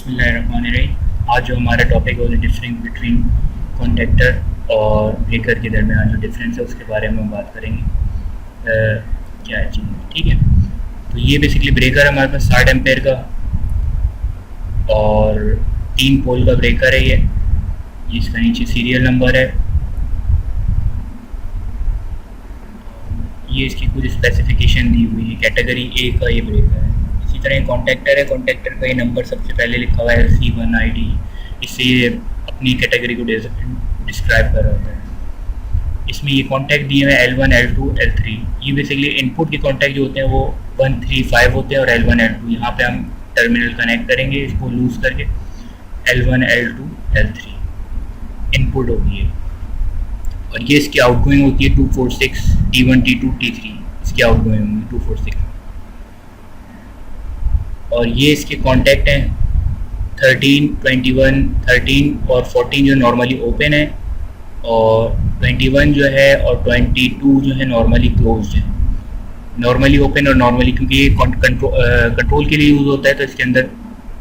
बिस्मिल्लाहिर्रहमानिर्रहीम। आज जो हमारा टॉपिक है वो डिफरेंस बिटवीन कॉन्टेक्टर और ब्रेकर के दरमियान जो डिफरेंस है उसके बारे में हम बात करेंगे। क्या है चीज़, ठीक है। तो ये बेसिकली ब्रेकर है हमारे पास 60 एम्पेयर का और 3 पोल का ब्रेकर है। ये इसका नीचे सीरियल नंबर है। ये इसकी कुछ स्पेसिफिकेशन दी हुई है। कैटेगरी ए का ये ब्रेकर है। इसी तरह कॉन्टेक्टर है। कॉन्टेक्टर का ये नंबर सबसे पहले लिखा हुआ है C1ID। इससे ये अपनी कैटेगरी को डिस्क्राइब कर रहा होता है। इसमें ये कॉन्टैक्ट दिए हुए हैं L1, L2, L3। ये बेसिकली इनपुट के कॉन्टैक्ट जो होते हैं वो 1, 3, 5 होते हैं और L1, L2 यहाँ पे हम टर्मिनल कनेक्ट करेंगे इसको लूज करके। L1, L2, L3 इनपुट होगी है और ये इसकी आउटगोइंग होती है 246 T1, T2, T3 इसकी आउटगोइंग होंगी 246। और ये इसके कॉन्टैक्ट हैं 13, 21, 13 और 14 जो नॉर्मली ओपन है और 21 जो है और 22 जो है नॉर्मली क्लोज्ड है। नॉर्मली ओपन और नॉर्मली क्योंकि ये कंट्रोल के लिए यूज़ होता है तो इसके अंदर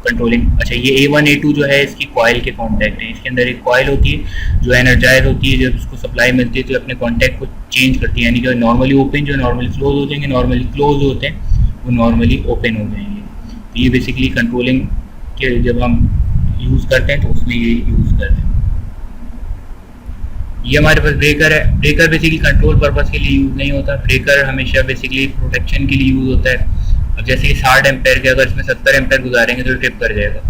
कंट्रोलिंग। अच्छा, ये A1, A2 जो है इसकी कॉइल के कॉन्टैक्ट हैं। इसके अंदर एक कॉइल होती है जो एनर्जाइज होती है। जब उसको सप्लाई मिलती है तो अपने कॉन्टैक्ट को चेंज करती है, यानी कि नॉर्मली ओपन जो नॉर्मली क्लोज हो जाएंगे, नॉर्मली क्लोज होते हैं वो नॉर्मली ओपन हो जाएंगे। तो ये बेसिकली कंट्रोलिंग के जब हम यूज़ करते हैं तो उसमें ये यूज़ करते हैं। ये हमारे पास ब्रेकर है। ब्रेकर बेसिकली कंट्रोल पर्पस के लिए यूज़ नहीं होता। ब्रेकर हमेशा बेसिकली प्रोटेक्शन के लिए यूज़ होता है। अब जैसे कि 60 एम्पेयर के अगर इसमें 70 एम्पेयर गुजारेंगे तो ट्रिप कर जाएगा।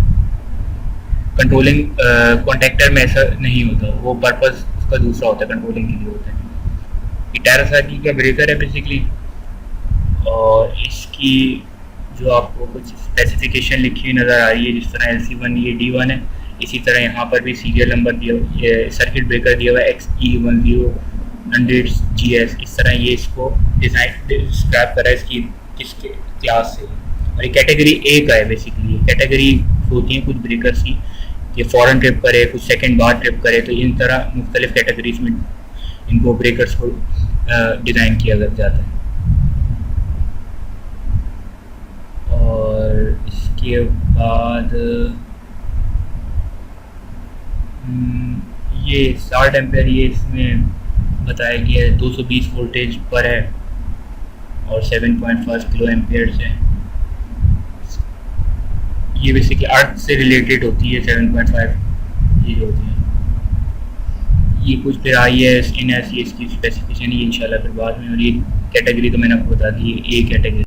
कंट्रोलिंग कॉन्टेक्टर में ऐसा नहीं होता, वो पर्पस उसका दूसरा होता है, कंट्रोलिंग के लिए होता है। ये टेरा साइकिल का ब्रेकर है बेसिकली और इसकी जो आपको कुछ स्पेसिफिकेशन लिखी हुई नज़र आ रही है, जिस तरह LC1 ये D1 है, इसी तरह यहाँ पर भी सीरियल नंबर दिया हुआ, सर्किट ब्रेकर दिया हुआ है XE1000GS। इस तरह ये इसको डिस्क्राइब करा है इसकी किसके क्लास से। और ये कैटेगरी ए का है। बेसिकली ये कैटेगरी होती है कुछ ब्रेकर्स की, ये फॉरन ट्रिप करे, कुछ सेकंड बाद ट्रिप करे, तो इन तरह मुख्तलिफ कैटेगरीज में इनको ब्रेकर्स को डिज़ाइन किया जाता है। और इसके बाद ये 60 एम्पेयर ये इसमें बताया गया है 220 वोल्टेज पर है और 7.5 किलो एम्पेयर है। ये बेसिकली अर्थ से रिलेटेड होती है 7.5 ये होती है। ये कुछ फिर IS, NS ये इसकी स्पेसिफिकेशन ये इंशाल्लाह फिर बाद में। और ये कैटेगरी तो मैंने आपको बता दी, ए कैटेगरी।